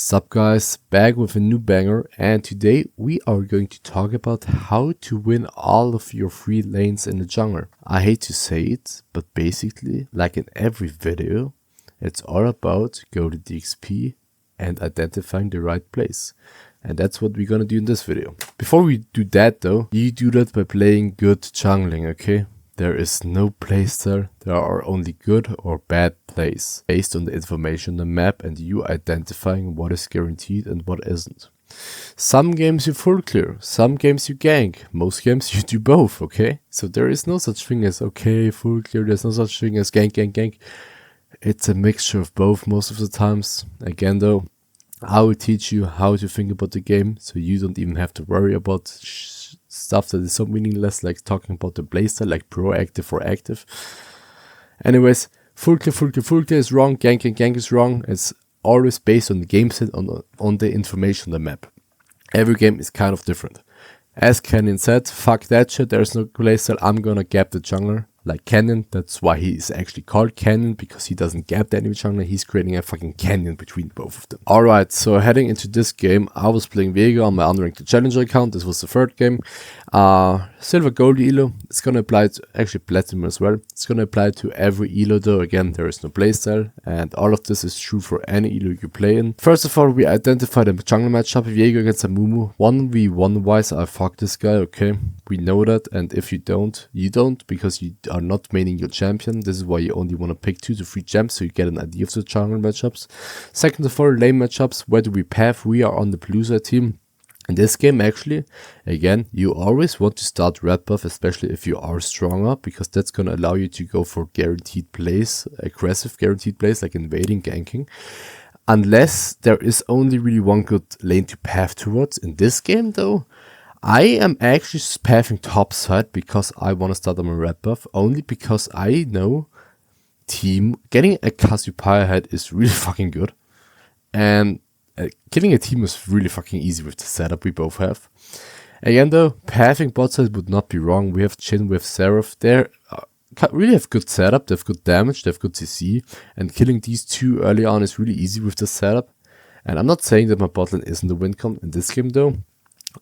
Sup guys, back with a new banger, and today we are going to talk about how to win all of your free lanes in the jungle. I hate to say it, but basically, like in every video, it's all about go to DXP and identifying the right place. And that's what we're gonna do in this video. Before we do that though, you do that by playing good jungling, okay? There is no playstyle, there are only good or bad plays based on the information on the map and you identifying what is guaranteed and what isn't. Some games you full clear, some games you gank, most games you do both, okay? So there is no such thing as okay, full clear, there's no such thing as gank. It's a mixture of both most of the times. Again though, I will teach you how to think about the game so you don't even have to worry about stuff that is so meaningless, like talking about the playstyle, like proactive or active. Anyways, full clear is wrong, gank is wrong. It's always based on the game set, on the information on the map. Every game is kind of different. As Canyon said, fuck that shit, there's no playstyle, I'm gonna gap the jungler. Like Canyon, that's why he is actually called Canyon, because he doesn't gap the enemy jungler, he's creating a fucking canyon between both of them. Alright, so heading into this game, I was playing Vega on my unranked challenger account. This was the third game. Silver gold elo, it's gonna apply to, actually platinum as well, it's gonna apply to every elo though. Again, there is no playstyle, and all of this is true for any elo you play in. First of all, we identified a jungle matchup, Vega against Amumu. 1v1 wise, I fuck this guy, okay? We know that, and if you don't, because you are not maining your champion. This is why you only want to pick 2 to 3 gems so you get an idea of the jungle matchups. Second of all, lane matchups. Where do we path? We are on the blue side team. In this game, actually, again, you always want to start red buff, especially if you are stronger, because that's going to allow you to go for guaranteed plays, aggressive guaranteed plays like invading, ganking. Unless there is only really one good lane to path towards. In this game, though, I am actually pathing top side because I want to start on my red buff, only because I know team getting a Cassiopeia head is really fucking good, and killing a team is really fucking easy with the setup we both have. Again though, pathing bot side would not be wrong. We have Jhin, we have Seraph, they really have good setup, they have good damage, they have good CC, and killing these two early on is really easy with the setup. And I'm not saying that my bot lane isn't a win con in this game though.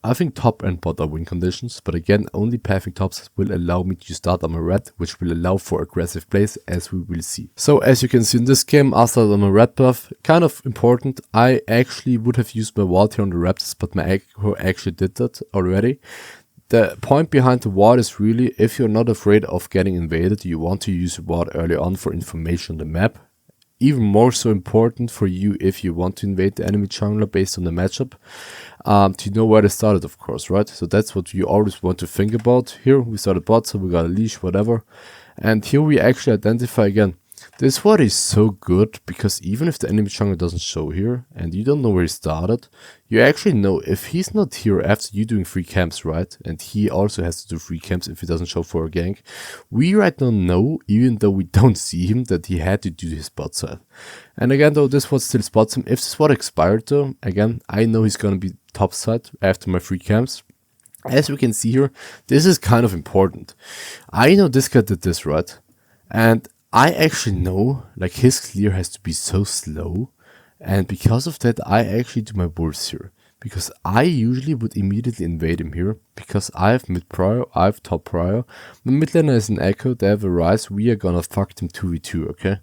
I think top and bot are win conditions, but again, only pathing tops will allow me to start on my red, which will allow for aggressive plays, as we will see. So as you can see in this game, I started on my red buff. Kind of important, I actually would have used my ward here on the Raptors, but my Echo actually did that already. The point behind the ward is really, if you're not afraid of getting invaded, you want to use a ward early on for information on the map. Even more so important for you if you want to invade the enemy jungler based on the matchup, to know where they started, of course, right? So that's what you always want to think about. Here we started bot, so we got a leash, whatever. And here we actually identify again. This ward is so good because even if the enemy jungler doesn't show here and you don't know where he started, you actually know if he's not here after you doing 3 camps, right? And he also has to do 3 camps if he doesn't show for a gank. We right now know, even though we don't see him, that he had to do his bot side. And again though, this ward still spots him. If this ward expired though, again, I know he's gonna be top side after my 3 camps. As we can see here, this is kind of important. I know this guy did this, right? And I actually know, like, his clear has to be so slow, and because of that I actually do my wolves here, because I usually would immediately invade him here, because I have mid prior, I have top prior, my mid laner is an Echo, they have a Rise, we are gonna fuck them 2v2, okay?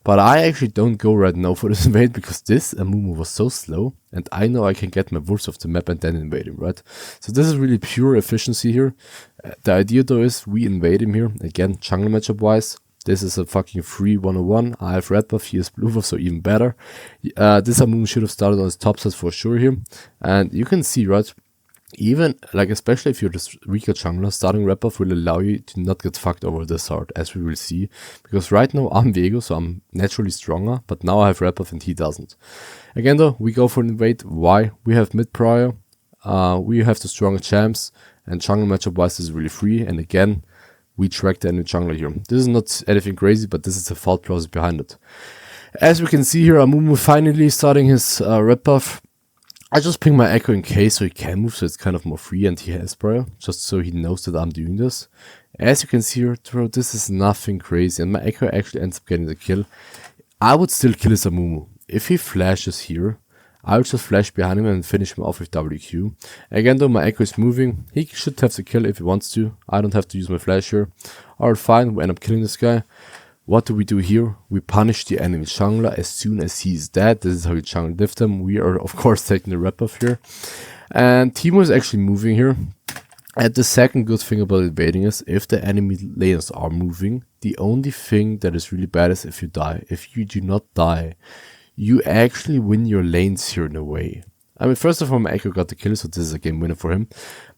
But I actually don't go right now for this invade, because this Amumu was so slow, and I know I can get my wolves off the map and then invade him, right? So this is really pure efficiency here. The idea though is we invade him here, again, jungle matchup wise. This is a fucking free 101. I have red buff, he has blue buff, so even better. This Amumu should have started on his top side for sure here. And you can see, right, even, like, especially if you're just weaker jungler, starting red buff will allow you to not get fucked over this hard, as we will see. Because right now I'm Vego, so I'm naturally stronger, but now I have red buff and he doesn't. Again though, we go for an invade. Why? We have mid prior, we have the stronger champs, and jungle matchup wise is really free. And again, we track the enemy jungler here. This is not anything crazy, but this is the thought process behind it. As we can see here, Amumu finally starting his red buff. I just ping my Echo in case so he can move, so it's kind of more free, and he has prior, just so he knows that I'm doing this. As you can see here, bro, this is nothing crazy, and my Echo actually ends up getting the kill. I would still kill his Amumu. If he flashes here, I'll just flash behind him and finish him off with WQ. Again though, my Echo is moving. He should have the kill if he wants to. I don't have to use my flash here. Alright, fine, we end up killing this guy. What do we do here? We punish the enemy jungler as soon as he's dead. This is how you jungle diff them. We are of course taking the rep buff here. And Teemo is actually moving here. And the second good thing about invading is if the enemy lanes are moving, the only thing that is really bad is if you die. If you do not die, you actually win your lanes here in a way. I mean, first of all, my Echo got the kill, so this is a game winner for him.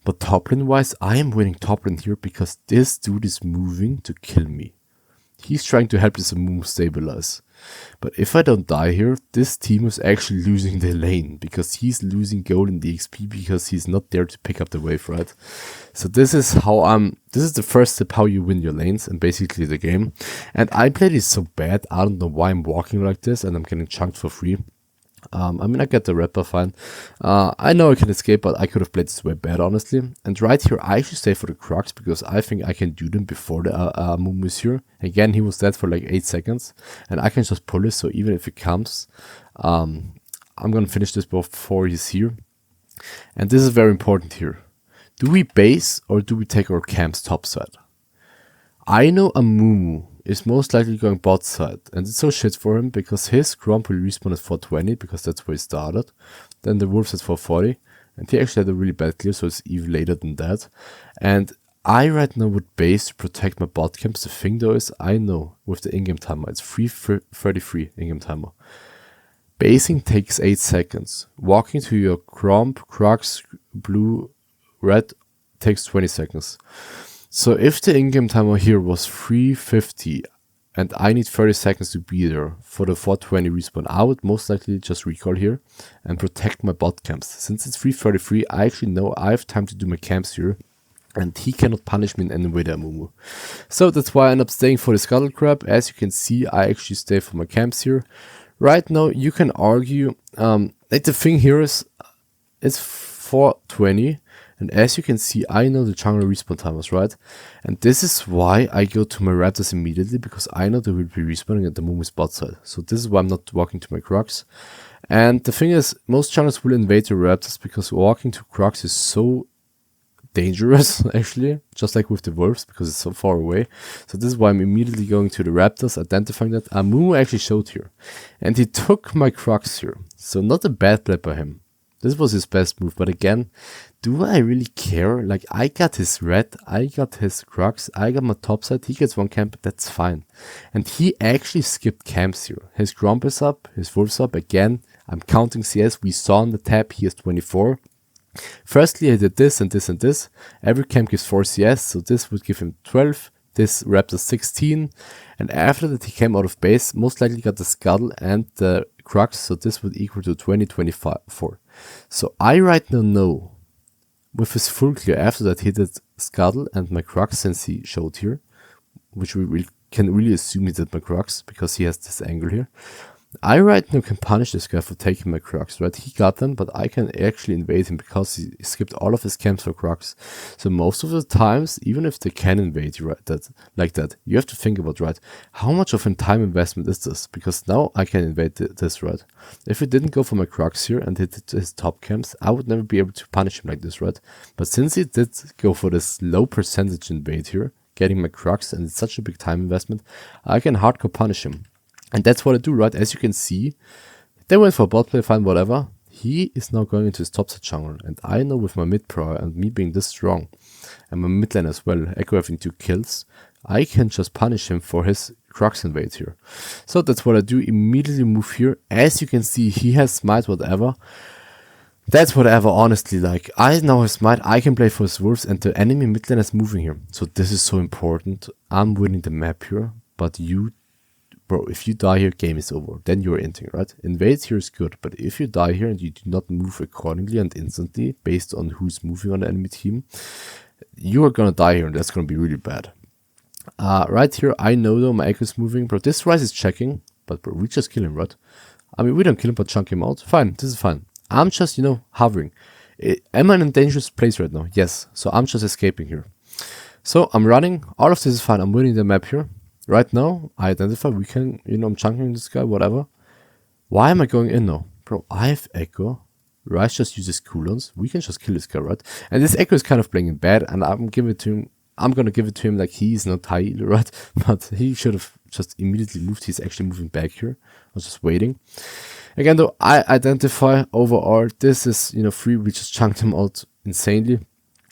But top lane wise, I am winning top lane here because this dude is moving to kill me. He's trying to help this Amumu stabilize. But if I don't die here, this team is actually losing the lane because he's losing gold in the XP because he's not there to pick up the wave, right? So this is how this is the first step how you win your lanes and basically the game. And I played it so bad, I don't know why I'm walking like this and I'm getting chunked for free. I mean, I get the red buff fine. I know I can escape, but I could have played this way bad, honestly. And right here, I actually stay for the Crux because I think I can do them before the Amumu is here. Again, he was dead for like 8 seconds, and I can just pull this. So even if it comes, I'm gonna finish this before he's here. And this is very important here. Do we base or do we take our camps topside? I know Amumu is most likely going bot side, and it's so shit for him because his Gromp will respawn at 420 because that's where he started. Then the Wolves at 440, and he actually had a really bad clear, so it's even later than that. And I right now would base to protect my bot camps. The thing though is, I know with the in-game timer, it's 3:33 in-game timer. Basing takes 8 seconds. Walking to your Gromp, Crux, Blue, Red takes 20 seconds. So if the in-game timer here was 3:50 and I need 30 seconds to be there for the 420 respawn, I would most likely just recall here and protect my bot camps. Since it's 3:33, I actually know I have time to do my camps here and he cannot punish me in any way, the Amumu. So that's why I end up staying for the Scuttle Crab. As you can see, I actually stay for my camps here. Right now, you can argue, like the thing here is, it's 4:20. And as you can see, I know the jungle respawn timers, right? And this is why I go to my Raptors immediately, because I know they will be respawning at the Amumu bot side. So this is why I'm not walking to my Crux. And the thing is, most junglers will invade the Raptors because walking to Crux is so dangerous, actually, just like with the Wolves, because it's so far away. So this is why I'm immediately going to the Raptors, identifying that Amumu actually showed here. And he took my Crux here. So not a bad play by him. This was his best move, but again, do I really care? Like, I got his red, I got his Crux, I got my topside, he gets one camp, that's fine. And he actually skipped camps here. His Gromp is up, his Wolf's up, again, I'm counting CS, we saw on the tab, he has 24. Firstly, I did this and this and this, every camp gives 4 CS, so this would give him 12, this Raptor 16, and after that he came out of base, most likely got the Scuttle and the Crux, so this would equal to 20-24. So I right now know, with his full clear after that he did Scuttle and my Crux since he showed here, which we can really assume he did my Crux because he has this angle here. I right now can punish this guy for taking my Crux, right? He got them, but I can actually invade him because he skipped all of his camps for Crux. So most of the times, even if they can invade you like that, you have to think about, right, how much of a time investment is this? Because now I can invade this, right? If he didn't go for my Crux here and hit his top camps, I would never be able to punish him like this, right? But since he did go for this low percentage invade here, getting my Crux, and it's such a big time investment, I can hardcore punish him. And that's what I do, right? As you can see, they went for bot play, fine, whatever. He is now going into his topside jungle. And I know with my mid pro and me being this strong, and my mid lane as well, Echo having 2 kills, I can just punish him for his Crux invade here. So that's what I do, immediately move here. As you can see, he has smite, whatever. That's whatever, honestly, like, I now have smite, I can play for his Wolves, and the enemy mid lane is moving here. So this is so important. I'm winning the map here, but bro, if you die here, game is over. Then you're inting, right? Invade here is good, but if you die here and you do not move accordingly and instantly, based on who's moving on the enemy team, you are gonna die here, and that's gonna be really bad. Right here, I know though, my Echo is moving. Bro, this Ryze is checking, but bro, we just kill him, right? I mean, we don't kill him, but chunk him out. Fine, this is fine. I'm just, hovering. Am I in a dangerous place right now? Yes, so I'm just escaping here. So I'm running, all of this is fine, I'm winning the map here. Right now, I identify, we can, I'm chunking this guy, whatever. Why am I going in now? Bro, I have Echo. Ryze just uses cooldowns. We can just kill this guy, right? And this Echo is kind of playing it bad, and I'm gonna give it to him like he's not high healer, right? But he should have just immediately moved. He's actually moving back here. I was just waiting. Again, though, I identify over R. This is, free. We just chunked him out insanely.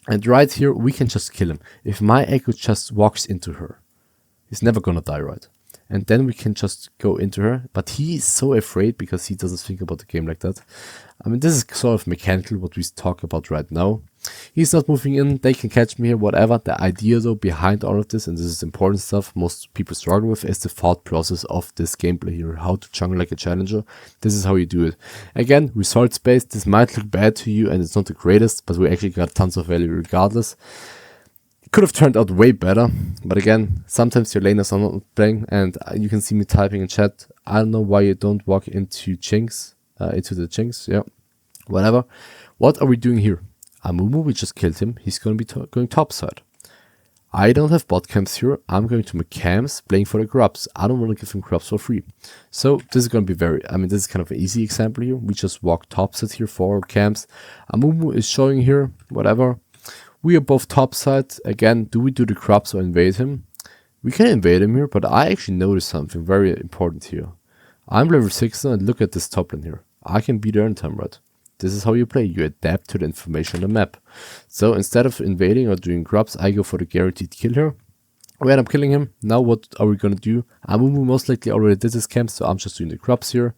And right here, we can just kill him. If my Echo just walks into her, he's never gonna die, right? And then we can just go into her. But he is so afraid because he doesn't think about the game like that. I mean, this is sort of mechanical what we talk about right now. He's not moving in. They can catch me here, whatever. The idea, though, behind all of this, and this is important stuff most people struggle with, is the thought process of this gameplay here. How to jungle like a challenger. This is how you do it. Again, results-based. This might look bad to you, and it's not the greatest, but we actually got tons of value regardless. Could have turned out way better, but again, sometimes your laners are not playing, and you can see me typing in chat. I don't know why you don't walk into Jinx, into the Jinx, yeah, whatever. What are we doing here? Amumu, we just killed him. He's going to be going topside. I don't have bot camps here. I'm going to make camps, playing for the grubs. I don't want to give him grubs for free. So this is going to be this is kind of an easy example here. We just walk topside here for our camps. Amumu is showing here, whatever. We are both topside. Again, do we do the grubs or invade him? We can invade him here, but I actually noticed something very important here. I'm level 6 now, and look at this top lane here. I can be there in time, right? This is how you play. You adapt to the information on the map. So instead of invading or doing grubs, I go for the guaranteed kill here. We end up killing him. Now what are we going to do? Amumu most likely already did his camp, so I'm just doing the grubs here.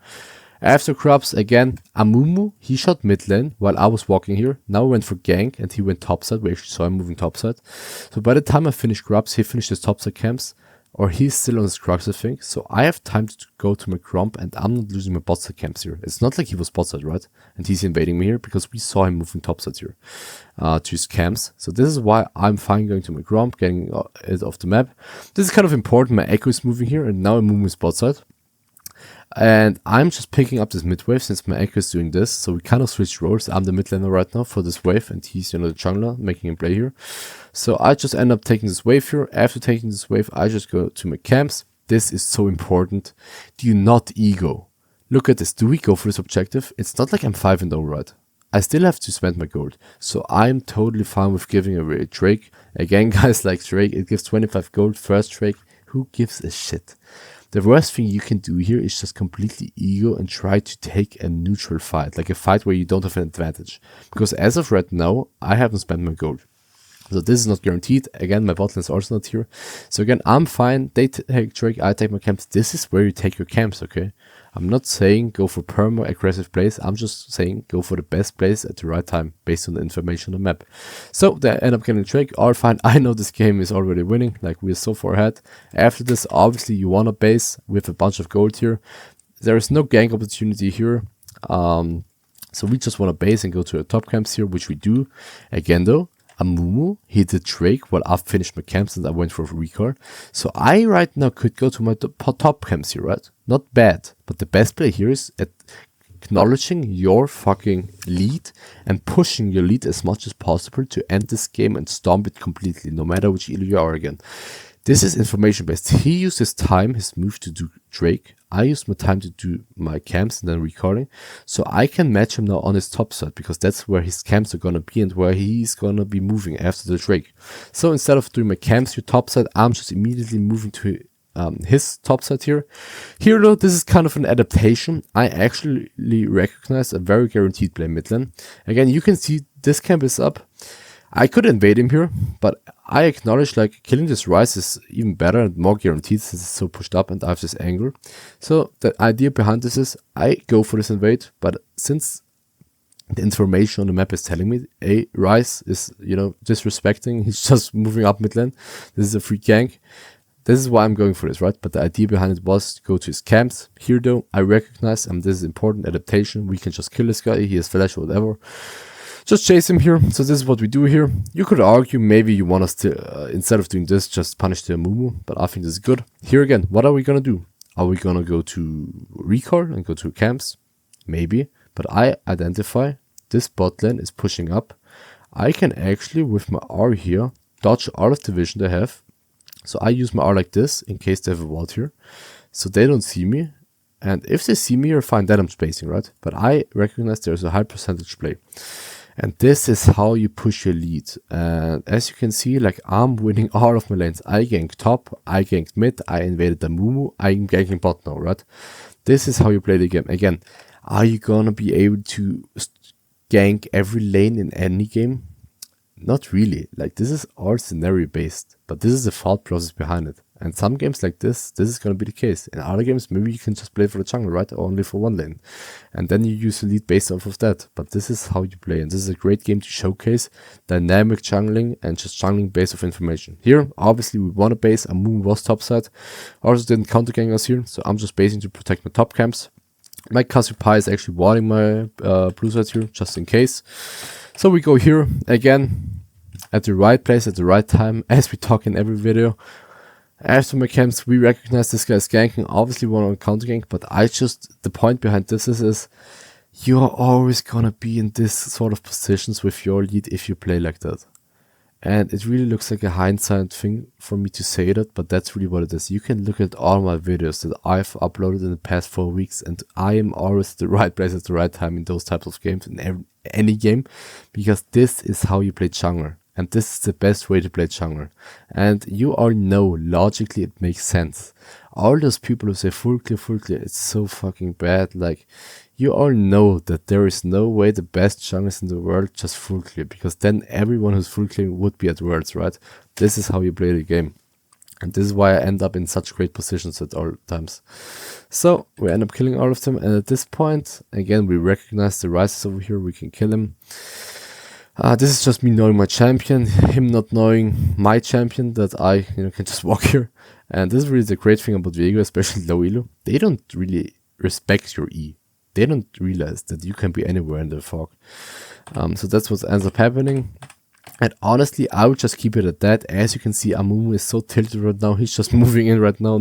After grubs, again, Amumu, he shot mid lane while I was walking here. Now we went for gank and he went topside. We actually saw him moving topside. So by the time I finished grubs, he finished his topside camps. Or he's still on his Crux, I think. So I have time to go to my Gromp, and I'm not losing my bot side camps here. It's not like he was bot side, right? And he's invading me here because we saw him moving topside here to his camps. So this is why I'm fine going to my Gromp, getting it off the map. This is kind of important. My Echo is moving here, and now I'm moving his bot side. And I'm just picking up this mid wave since my Echo is doing this. So we kind of switch roles. I'm the mid laner right now for this wave, and he's, the jungler, making him play here. So I just end up taking this wave here. After taking this wave, I just go to my camps. This is so important. Do not ego. Look at this. Do we go for this objective? It's not like I'm 5-0, right? I still have to spend my gold. So I'm totally fine with giving away Drake. Again, guys, like Drake, it gives 25 gold. First Drake, who gives a shit? The worst thing you can do here is just completely ego and try to take a neutral fight. Like a fight where you don't have an advantage. Because as of right now, I haven't spent my gold. So this is not guaranteed. Again, my bot lane is also not here. So again, I'm fine. They take Drake, I take my camps. This is where you take your camps, okay? I'm not saying go for perma aggressive plays. I'm just saying go for the best plays at the right time based on the information on the map. So they end up getting Drake. All fine. I know this game is already winning. Like, we're so far ahead. After this, obviously you want a base with a bunch of gold here. There is no gank opportunity here. So we just want a base and go to a top camps here, which we do. Again though, Amumu, he did Drake while I finished my camps and I went for a recall. So I right now could go to my top camps here, right? Not bad, but the best play here is at acknowledging your fucking lead and pushing your lead as much as possible to end this game and stomp it completely, no matter which elo you are again. This is information based. He used his time, his move to do Drake. I used my time to do my camps and then recalling. So I can match him now on his top side because that's where his camps are going to be and where he's going to be moving after the Drake. So instead of doing my camps to top side, I'm just immediately moving to his top side here. Here though, this is kind of an adaptation. I actually recognize a very guaranteed play mid lane. Again, you can see this camp is up. I could invade him here, but I acknowledge like killing this Ryze is even better and more guaranteed since it's so pushed up and I have this angle. So the idea behind this is I go for this invade, but since the information on the map is telling me Ryze is, disrespecting, he's just moving up mid lane. This is a free gank. This is why I'm going for this, right? But the idea behind it was to go to his camps. Here though, I recognize, and this is important adaptation. We can just kill this guy, he has flash or whatever. Just chase him here. So this is what we do here. You could argue maybe you want us to, instead of doing this, just punish the Amumu. But I think this is good. Here again, what are we going to do? Are we going to go to recall and go to camps? Maybe. But I identify this bot lane is pushing up. I can actually, with my R here, dodge all of the vision they have. So I use my R like this in case they have a ward here. So they don't see me. And if they see me, you're fine, then I'm spacing, right? But I recognize there's a high percentage play. And this is how you push your lead. And as you can see, like, I'm winning all of my lanes. I ganked top, I ganked mid, I invaded the Mumu, I'm ganking bot now, right? This is how you play the game. Again, are you gonna be able to gank every lane in any game? Not really. Like, this is all scenario based, but this is the thought process behind it. And some games like this is gonna be the case. In other games, maybe you can just play for the jungle, right? Or only for one lane. And then you use the lead based off of that. But this is how you play. And this is a great game to showcase dynamic jungling and just jungling based off information. Here, obviously, we want a base. Amumu was topside. Also didn't counter gang us here. So I'm just basing to protect my top camps. My Cassiopeia is actually warding my blue side here, just in case. So we go here again at the right place at the right time, as we talk in every video. After my camps, we recognize this guy is ganking. Obviously, one on counter gank, but the point behind this is you are always gonna be in this sort of positions with your lead if you play like that. And it really looks like a hindsight thing for me to say that, but that's really what it is. You can look at all my videos that I've uploaded in the past 4 weeks, and I am always at the right place at the right time in those types of games, in any game, because this is how you play jungler. And this is the best way to play jungler. And you all know, logically, it makes sense. All those people who say full clear, it's so fucking bad. Like, you all know that there is no way the best junglers in the world just full clear, because then everyone who's full clear would be at worlds, right? This is how you play the game. And this is why I end up in such great positions at all times. So we end up killing all of them. And at this point, again, we recognize the Ryzes over here. We can kill him. This is just me knowing my champion, him not knowing my champion, that I can just walk here. And this is really the great thing about Viego, especially low elo. They don't really respect your E. They don't realize that you can be anywhere in the fog. So that's what ends up happening. And honestly, I would just keep it at that. As you can see, Amumu is so tilted right now. He's just moving in right now.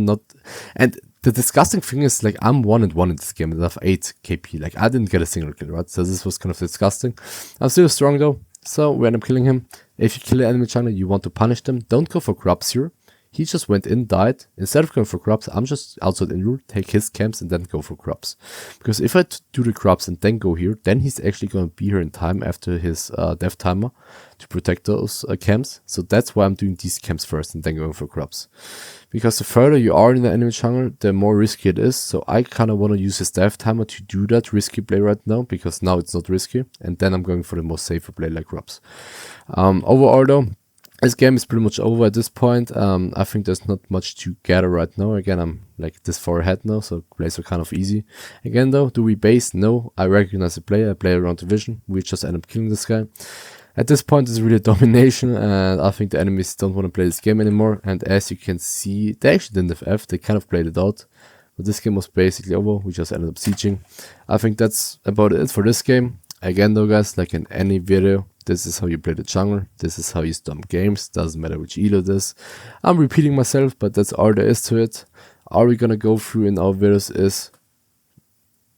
And the disgusting thing is, like, I'm 1-1 in this game and I have 8 KP. Like, I didn't get a single kill, right? So this was kind of disgusting. I'm still strong though. So we end up killing him. If you kill an enemy jungler, you want to punish them. Don't go for corrupts here. He just went in, died. Instead of going for corrupts, I'm just outside in rule, take his camps and then go for corrupts. Because if I do the corrupts and then go here, then he's actually going to be here in time after his death timer to protect those camps. So that's why I'm doing these camps first and then going for corrupts. Because the further you are in the enemy jungle, the more risky it is. So I kind of want to use his death timer to do that risky play right now, because now it's not risky. And then I'm going for the most safer play like corrupts. Overall though, this game is pretty much over at this point. I think there's not much to gather right now. Again, I'm like this far ahead now, so plays are kind of easy. Again though, do we base? No, I recognize the player. I play around the vision. We just end up killing this guy. At this point, it's really domination, and I think the enemies don't want to play this game anymore. And as you can see, they actually didn't have F. They kind of played it out. But this game was basically over. We just ended up sieging. I think that's about it for this game. Again though guys, like in any video, this is how you play the jungler. This is how you stomp games. Doesn't matter which elo it is. I'm repeating myself, but that's all there is to it. All we're gonna go through in our videos is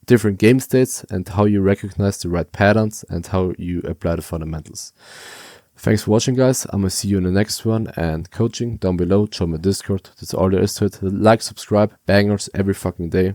different game states and how you recognize the right patterns and how you apply the fundamentals. Thanks for watching guys. I'm gonna see you in the next one, and coaching down below, join my Discord. That's all there is to it. Like, subscribe, bangers every fucking day.